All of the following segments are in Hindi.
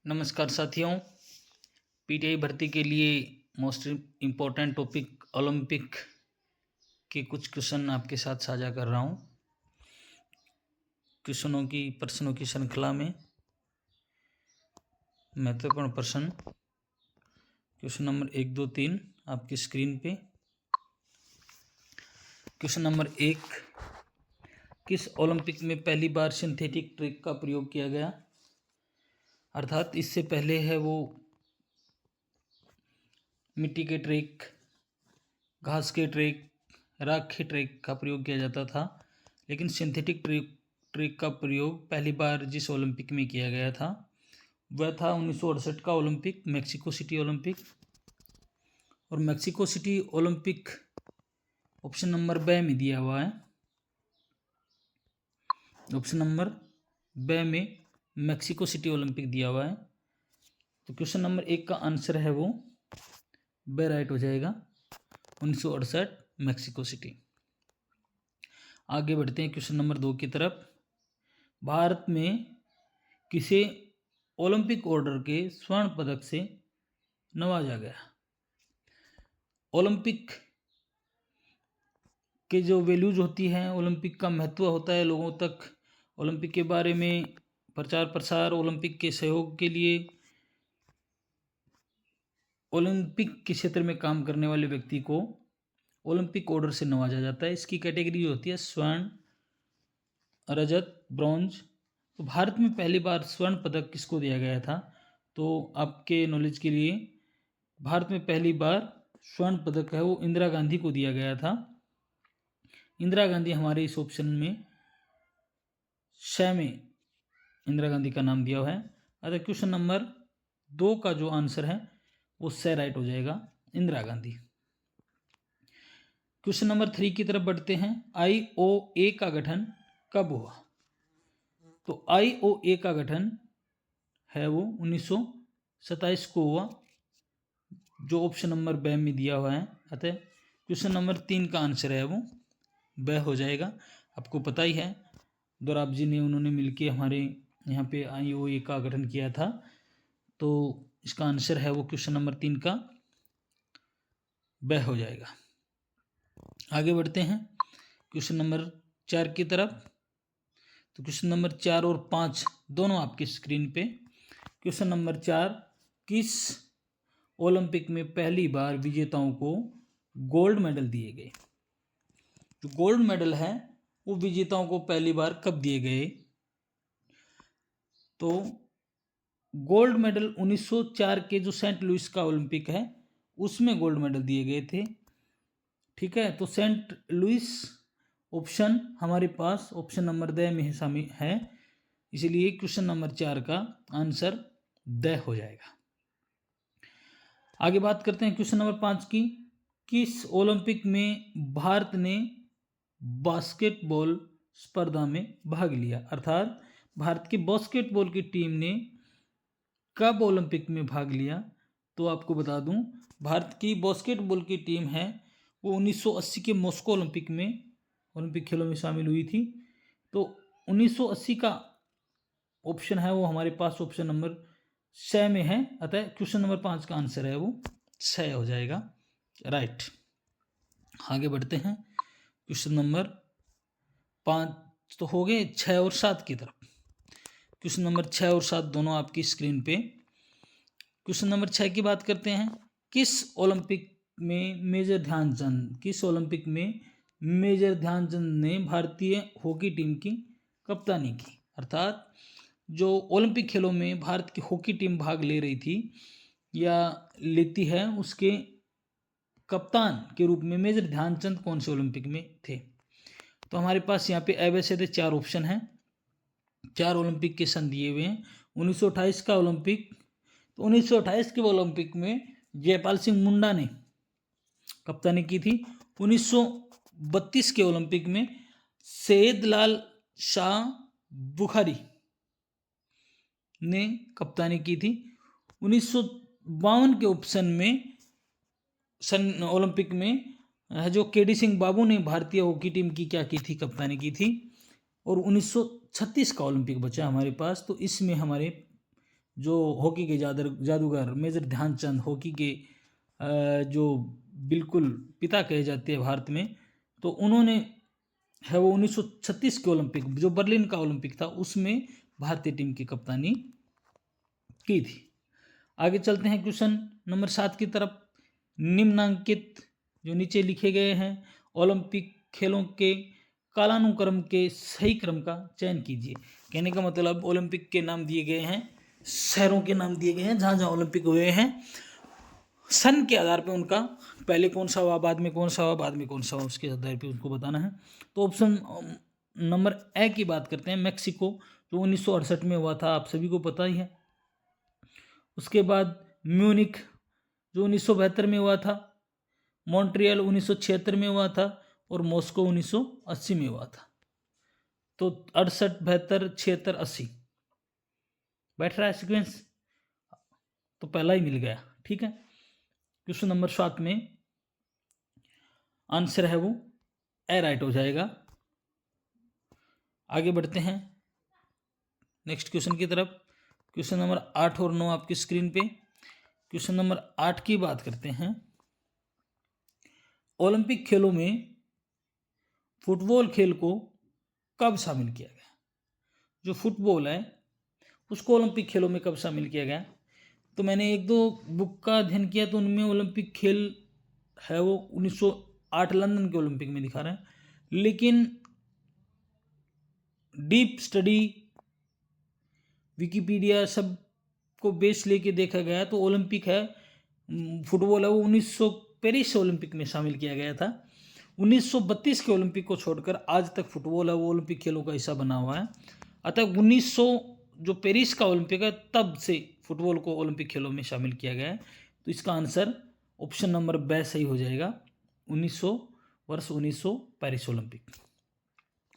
नमस्कार साथियों। पीटीआई भर्ती के लिए मोस्ट इम्पोर्टेंट टॉपिक ओलंपिक के कुछ क्वेश्चन आपके साथ साझा कर रहा हूँ। प्रश्नों की श्रृंखला में महत्वपूर्ण प्रश्न क्वेश्चन नंबर 1, 2, 3 आपकी स्क्रीन पे। क्वेश्चन नंबर 1, किस ओलंपिक में पहली बार सिंथेटिक ट्रैक का प्रयोग किया गया? अर्थात इससे पहले है वो मिट्टी के ट्रैक, घास के ट्रैक, राख के ट्रैक का प्रयोग किया जाता था, लेकिन सिंथेटिक ट्रैक का प्रयोग पहली बार जिस ओलंपिक में किया गया था वह था 1968 का ओलंपिक, मैक्सिको सिटी ओलंपिक। और Mexico city Olympic option number ब में दिया हुआ है। ऑप्शन नंबर ब में मैक्सिको सिटी ओलंपिक दिया हुआ है, तो क्वेश्चन नंबर 1 का आंसर है वो ब राइट हो जाएगा, 1968 मैक्सिको सिटी। आगे बढ़ते हैं क्वेश्चन नंबर 2 की तरफ। भारत में किसे ओलंपिक ऑर्डर के स्वर्ण पदक से नवाजा गया? ओलंपिक के जो वैल्यूज होती हैं, ओलंपिक का महत्व होता है लोगों तक, ओलंपिक के बारे में प्रचार प्रसार, ओलंपिक के सहयोग के लिए ओलंपिक के क्षेत्र में काम करने वाले व्यक्ति को ओलंपिक ऑर्डर से नवाजा जाता है। इसकी कैटेगरी होती है स्वर्ण, रजत, ब्रॉन्ज। तो भारत में पहली बार स्वर्ण पदक किसको दिया गया था? तो आपके नॉलेज के लिए भारत में पहली बार स्वर्ण पदक है वो इंदिरा गांधी को दिया गया था। इंदिरा गांधी हमारे इस ऑप्शन में श में इंदिरा गांधी का नाम दिया हुआ है। अतः क्वेश्चन नंबर 2 का जो आंसर है वो स राइट हो जाएगा, इंदिरा गांधी। क्वेश्चन नंबर 3 की तरफ बढ़ते हैं। IOA का गठन कब हुआ? तो IOA का गठन है वो 1927 को हुआ, जो ऑप्शन नंबर ब में दिया हुआ है। अतः क्वेश्चन नंबर 3 का आंसर है वो ब हो जाएगा। आपको पता ही है, दोराब जी ने उन्होंने मिलके हमारे यहाँ पे IOA का गठन किया था, तो इसका आंसर है वो क्वेश्चन नंबर 3 का ब हो जाएगा। आगे बढ़ते हैं क्वेश्चन नंबर 4 की तरफ। तो क्वेश्चन नंबर 4 और 5 दोनों आपकी स्क्रीन पे। क्वेश्चन नंबर 4, किस ओलंपिक में पहली बार विजेताओं को गोल्ड मेडल दिए गए? जो गोल्ड मेडल है वो विजेताओं को पहली बार कब दिए गए? तो गोल्ड मेडल 1904 के जो सेंट लुइस का ओलंपिक है उसमें गोल्ड मेडल दिए गए थे। ठीक है, तो सेंट लुइस ऑप्शन हमारे पास ऑप्शन नंबर द में शामिल है, इसलिए क्वेश्चन नंबर 4 का आंसर द हो जाएगा। आगे बात करते हैं क्वेश्चन नंबर 5 की। किस ओलंपिक में भारत ने बास्केटबॉल स्पर्धा में भाग लिया? अर्थात भारत की बास्केटबॉल की टीम ने कब ओलंपिक में भाग लिया? तो आपको बता दूं, भारत की बास्केटबॉल की टीम है वो 1980 के मॉस्को ओलंपिक में, ओलंपिक खेलों में शामिल हुई थी। तो 1980 का ऑप्शन है वो हमारे पास ऑप्शन नंबर 6 में है, अतः क्वेश्चन नंबर 5 का आंसर है वो 6 हो जाएगा, राइट। आगे बढ़ते हैं क्वेश्चन नंबर 5 तो हो गए, 6 और 7 की तरफ। क्वेश्चन नंबर 6 और 7 दोनों आपकी स्क्रीन पे। क्वेश्चन नंबर 6 की बात करते हैं। किस ओलंपिक में मेजर ध्यानचंद ने भारतीय हॉकी टीम की कप्तानी की? अर्थात जो ओलंपिक खेलों में भारत की हॉकी टीम भाग ले रही थी या लेती है, उसके कप्तान के रूप में मेजर ध्यानचंद कौन से ओलंपिक में थे? तो हमारे पास यहाँ पे वैसे 4 ऑप्शन हैं, 4 ओलंपिक के सन दिए हुए हैं। 1928 का ओलंपिक, तो 1928 के ओलंपिक में जयपाल सिंह मुंडा ने कप्तानी की थी। 1932 के ओलंपिक में सैयद लाल शाह बुखारी ने कप्तानी की थी। 1952 के ऑप्शन में सन ओलंपिक में जो केडी सिंह बाबू ने भारतीय हॉकी टीम की क्या की थी, कप्तानी की थी। और 1936 का ओलंपिक बचा हमारे पास, तो इसमें हमारे जो हॉकी के जादूगर मेजर ध्यानचंद, हॉकी के जो बिल्कुल पिता कहे जाते हैं भारत में, तो उन्होंने है वो 1936 के ओलंपिक, जो बर्लिन का ओलंपिक था, उसमें भारतीय टीम की कप्तानी की थी। आगे चलते हैं क्वेश्चन नंबर 7 की तरफ। निम्नांकित जो नीचे लिखे गए हैं ओलंपिक खेलों के कालानुक्रम के सही क्रम का चयन कीजिए। कहने का मतलब ओलंपिक के नाम दिए गए हैं, शहरों के नाम दिए गए हैं जहाँ जहाँ ओलंपिक हुए हैं, सन के आधार पे उनका पहले कौन सा हुआ, बाद में कौन सा हुआ, बाद में कौन सा हुआ, उसके आधार पे उनको बताना है। तो ऑप्शन नंबर ए की बात करते हैं, मैक्सिको, जो 1968 में हुआ था, आप सभी को पता ही है। उसके बाद म्यूनिख, जो 1972 में हुआ था, मॉन्ट्रियल 1976 में हुआ था, और मॉस्को 1980 में हुआ था। तो 68, 72, 76, 80 बैठ रहा है सीक्वेंस, तो पहला ही मिल गया। ठीक है, क्वेश्चन नंबर 7 में आंसर है वो ए राइट हो जाएगा। आगे बढ़ते हैं नेक्स्ट क्वेश्चन की तरफ। क्वेश्चन नंबर 8 और 9 आपकी स्क्रीन पे। क्वेश्चन नंबर 8 की बात करते हैं। ओलंपिक खेलों में फुटबॉल खेल को कब शामिल किया गया? जो फुटबॉल है उसको ओलंपिक खेलों में कब शामिल किया गया? तो मैंने एक दो बुक का अध्ययन किया, तो उनमें ओलंपिक खेल है वो 1908 लंदन के ओलंपिक में दिखा रहे हैं, लेकिन डीप स्टडी विकिपीडिया सब को बेस लेके देखा गया तो ओलंपिक है फुटबॉल है वो 1900 पेरिस ओलंपिक में शामिल किया गया था। 1932 के ओलंपिक को छोड़कर आज तक फुटबॉल है वो ओलंपिक खेलों का हिस्सा बना हुआ है। अतः 1900 जो पेरिस का ओलंपिक है तब से फुटबॉल को ओलंपिक खेलों में शामिल किया गया है। तो इसका आंसर ऑप्शन नंबर बी सही हो जाएगा, 1900 वर्ष 1900 पेरिस ओलंपिक।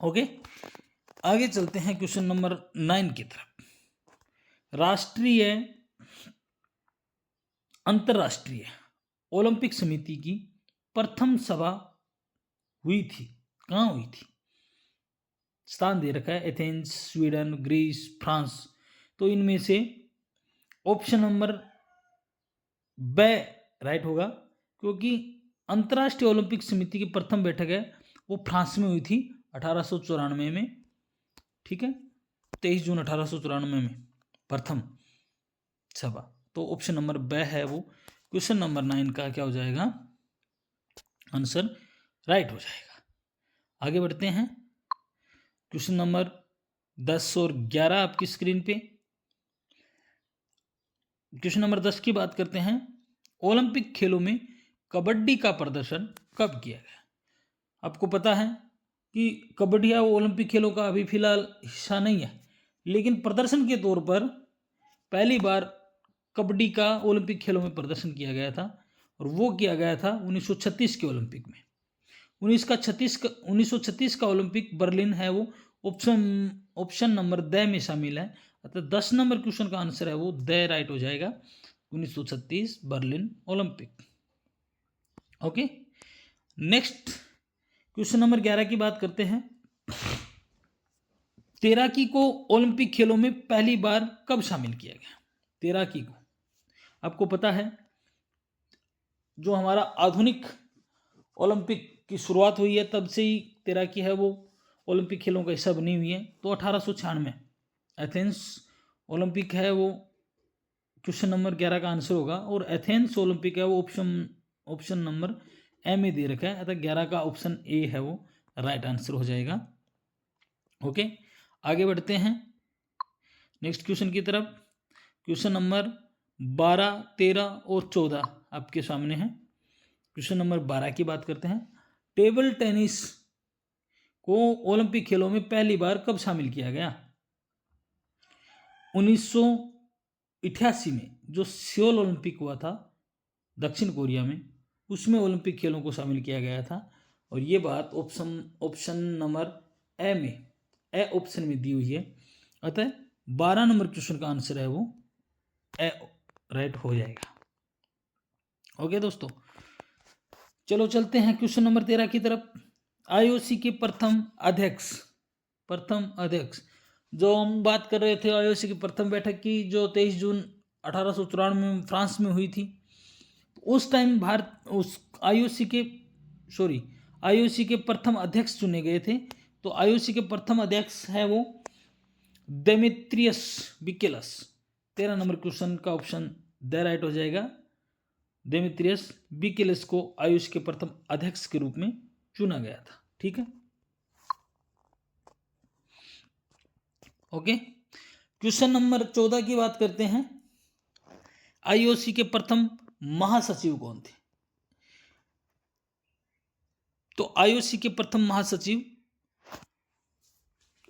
ओके, आगे चलते हैं क्वेश्चन नंबर 9 की तरफ। राष्ट्रीय अंतर्राष्ट्रीय ओलंपिक समिति की प्रथम सभा हुई थी, कहाँ हुई थी? स्थान दे रखा है एथेंस, स्वीडन, ग्रीस, फ्रांस। तो इनमें से ऑप्शन नंबर बी राइट होगा, क्योंकि अंतर्राष्ट्रीय ओलंपिक समिति की प्रथम बैठक है वो फ्रांस में हुई थी 1894 में। ठीक है, 23 जून 1894 में प्रथम सभा। तो ऑप्शन नंबर बी है वो क्वेश्चन नंबर 9 का क्या हो जाएगा? आंसर राइट हो जाएगा। आगे बढ़ते हैं क्वेश्चन नंबर 10 और 11 आपकी स्क्रीन पे। क्वेश्चन नंबर 10 की बात करते हैं। ओलंपिक खेलों में कबड्डी का प्रदर्शन कब किया गया? आपको पता है कि कबड्डी है वो ओलंपिक खेलों का अभी फिलहाल हिस्सा नहीं है, लेकिन प्रदर्शन के तौर पर पहली बार कबड्डी का ओलंपिक खेलों में प्रदर्शन किया गया था, और वो किया गया था 1936 के ओलंपिक में। 1936 का ओलंपिक बर्लिन है वो ऑप्शन नंबर द में शामिल है। अतः 10 नंबर क्वेश्चन का आंसर है वो द राइट हो जाएगा, 1936 Berlin Olympic. Okay, next question number 11 की बात करते हैं। तैराकी को ओलंपिक खेलों में पहली बार कब शामिल किया गया? तैराकी को आपको पता है जो हमारा आधुनिक ओलंपिक की शुरुआत हुई है तब से ही तैराकी है वो ओलंपिक खेलों का हिस्सा बनी हुई है। तो 1896 एथेंस ओलंपिक है वो क्वेश्चन नंबर 11 का आंसर होगा, और एथेंस ओलंपिक है वो ऑप्शन नंबर ए में दे रखा है, अतः 11 का ऑप्शन ए है वो राइट आंसर हो जाएगा। ओके, आगे बढ़ते हैं नेक्स्ट क्वेश्चन की तरफ। क्वेश्चन नंबर 12, 13 और 14 आपके सामने है। क्वेश्चन नंबर 12 की बात करते हैं। टेबल टेनिस को ओलंपिक खेलों में पहली बार कब शामिल किया गया? 1988 में जो सियोल ओलंपिक हुआ था दक्षिण कोरिया में, उसमें ओलंपिक खेलों को शामिल किया गया था, और ये बात ऑप्शन नंबर ए में ए ऑप्शन में दी हुई है। अतः 12 नंबर क्वेश्चन का आंसर है वो ए राइट हो जाएगा। ओके दोस्तों, चलो चलते हैं क्वेश्चन नंबर 13 की तरफ। आईओसी के प्रथम अध्यक्ष जो हम बात कर रहे थे आईओसी की प्रथम बैठक की, जो 23 जून 1894 में फ्रांस में हुई थी। उस टाइम भारत उस आईओसी के प्रथम अध्यक्ष चुने गए थे। तो आईओसी के प्रथम अध्यक्ष है वो डेमेत्रियस बिकेलस। 13 नंबर क्वेश्चन का ऑप्शन द राइट हो जाएगा। डेमेत्रियस बिकेलस को आईओसी के प्रथम अध्यक्ष के रूप में चुना गया था। ठीक है, ओके। क्वेश्चन नंबर 14 की बात करते हैं। आईओसी के प्रथम महासचिव कौन थे? तो आईओसी के प्रथम महासचिव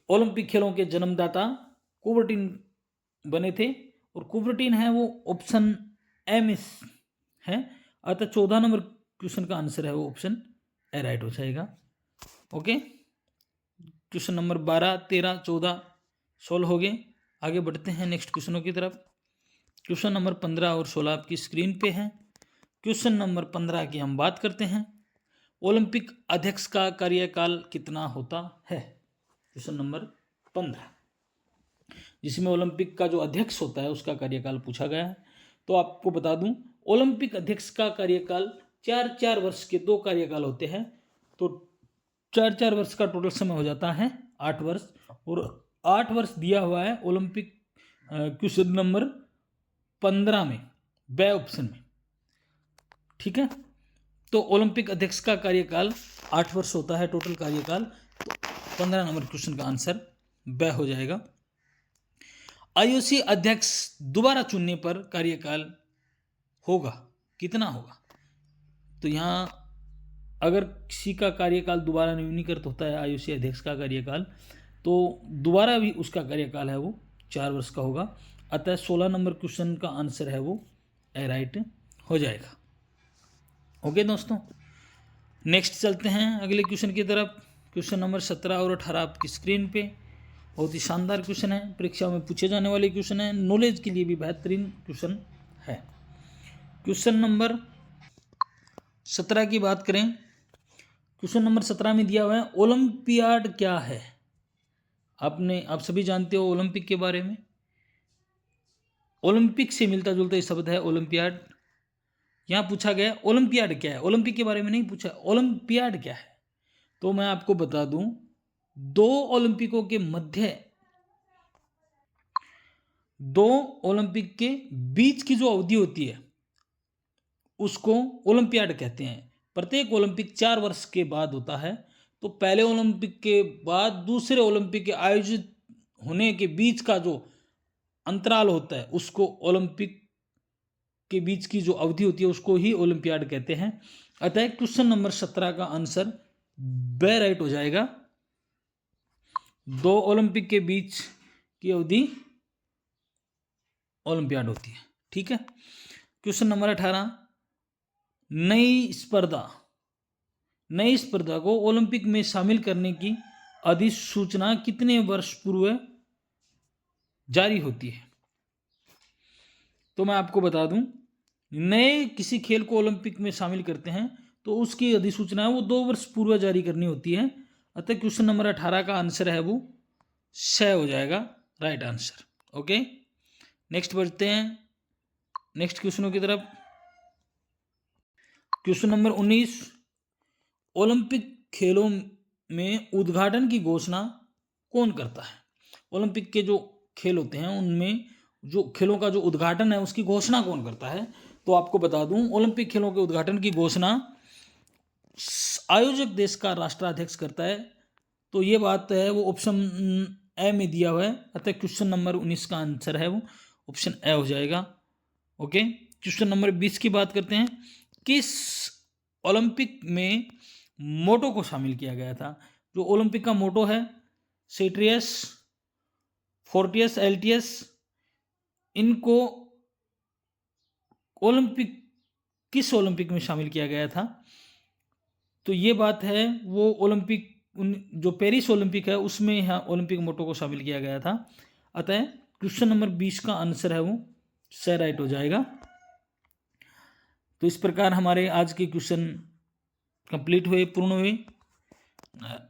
ओलंपिक खेलों के जन्मदाता कुबर्टिन बने थे, और कुबर्टिन है वो ऑप्शन ए में है। अतः 14 नंबर क्वेश्चन का आंसर है वो ऑप्शन ए राइट हो जाएगा। ओके, क्वेश्चन नंबर 12, 13, 14 सोल्व हो गए। आगे बढ़ते हैं नेक्स्ट क्वेश्चनों की तरफ। क्वेश्चन नंबर 15 और 16 आपकी स्क्रीन पे है। क्वेश्चन नंबर 15 की हम बात करते हैं। ओलंपिक अध्यक्ष का कार्यकाल कितना होता है? क्वेश्चन नंबर 15, जिसमें ओलंपिक का जो अध्यक्ष होता है उसका कार्यकाल पूछा गया है। तो आपको बता दूं, ओलंपिक अध्यक्ष का कार्यकाल 4 वर्ष के 2 कार्यकाल होते हैं। तो 4 वर्ष का टोटल समय हो जाता है 8 वर्ष, और 8 वर्ष दिया हुआ है ओलंपिक क्वेश्चन नंबर 15 में, बे ऑप्शन में। ठीक है, तो ओलंपिक अध्यक्ष का कार्यकाल 8 वर्ष होता है टोटल कार्यकाल। तो 15 नंबर क्वेश्चन का आंसर बे हो जाएगा। आईओसी अध्यक्ष दोबारा चुनने पर कार्यकाल होगा कितना होगा? तो यहाँ अगर किसी का कार्यकाल दोबारा नवीनीकृत होता है आईओसी अध्यक्ष का कार्यकाल, तो दोबारा भी उसका कार्यकाल है वो 4 वर्ष का होगा। अतः 16 नंबर क्वेश्चन का आंसर है वो ए राइट हो जाएगा। ओके दोस्तों, नेक्स्ट चलते हैं अगले क्वेश्चन की तरफ। क्वेश्चन नंबर 17 और 18 आपकी स्क्रीन पे। बहुत ही शानदार क्वेश्चन है, परीक्षा में पूछे जाने वाले क्वेश्चन है, नॉलेज के लिए भी बेहतरीन क्वेश्चन है। क्वेश्चन नंबर 17 की बात करें। क्वेश्चन नंबर 17 में दिया हुआ है ओलंपियाड क्या है? आप सभी जानते हो ओलंपिक के बारे में। ओलंपिक से मिलता जुलता ये शब्द है ओलंपियाड। यहाँ पूछा गया ओलंपियाड क्या है, ओलंपिक के बारे में नहीं पूछा, ओलंपियाड क्या है। तो मैं आपको बता दूं, 2 ओलंपिकों के मध्य 2 ओलंपिक के बीच की जो अवधि होती है उसको ओलंपियाड कहते हैं। प्रत्येक ओलंपिक 4 वर्ष के बाद होता है। तो पहले ओलंपिक के बाद दूसरे ओलंपिक के आयोजित होने के बीच का जो अंतराल होता है उसको ओलंपिक के बीच की जो अवधि होती है उसको ही ओलंपियाड कहते हैं। अतः क्वेश्चन नंबर 17 का आंसर बे राइट हो जाएगा। 2 ओलंपिक के बीच की अवधि ओलंपियाड होती है। ठीक है, क्वेश्चन नंबर 18, नई स्पर्धा को ओलंपिक में शामिल करने की अधिसूचना कितने वर्ष पूर्व जारी होती है? तो मैं आपको बता दूं, नए किसी खेल को ओलंपिक में शामिल करते हैं तो उसकी अधिसूचना है वो 2 वर्ष पूर्व जारी करनी होती है। अतः क्वेश्चन नंबर 18 का आंसर है वो 6 हो जाएगा, राइट आंसर। ओके, नेक्स्ट बढ़ते हैं नेक्स्ट क्वेश्चनों की तरफ। क्वेश्चन नंबर 19, ओलंपिक खेलों में उद्घाटन की घोषणा कौन करता है? ओलंपिक के जो खेल होते हैं उनमें जो खेलों का जो उद्घाटन है उसकी घोषणा कौन करता है? तो आपको बता दूं, ओलंपिक खेलों के उद्घाटन की घोषणा आयोजक देश का राष्ट्राध्यक्ष करता है। तो ये बात है वो ऑप्शन ए में दिया हुआ है। अतः क्वेश्चन नंबर 19 का आंसर है वो ऑप्शन ए हो जाएगा। ओके, क्वेश्चन नंबर 20 की बात करते हैं। किस ओलंपिक में मोटो को शामिल किया गया था? जो ओलंपिक का मोटो है सेट्रियस, फोर्टियस, एल्टियस, इनको किस ओलंपिक में शामिल किया गया था? तो ये बात है वो ओलंपिक जो पेरिस ओलंपिक है उसमें यहाँ ओलंपिक मोटो को शामिल किया गया था। अतः क्वेश्चन नंबर 20 का आंसर है वो सही राइट हो जाएगा। तो इस प्रकार हमारे आज के क्वेश्चन कंप्लीट हुए, पूर्ण हुए।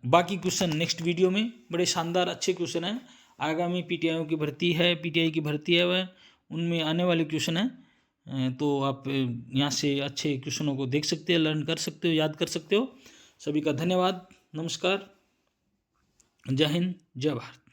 बाकी क्वेश्चन नेक्स्ट वीडियो में, बड़े शानदार अच्छे क्वेश्चन हैं। आगामी पीटीआई की भर्ती है वह उनमें आने वाले क्वेश्चन है। तो आप यहाँ से अच्छे क्वेश्चनों को देख सकते हो, लर्न कर सकते हो, याद कर सकते हो। सभी का धन्यवाद, नमस्कार, जय हिंद, जय भारत।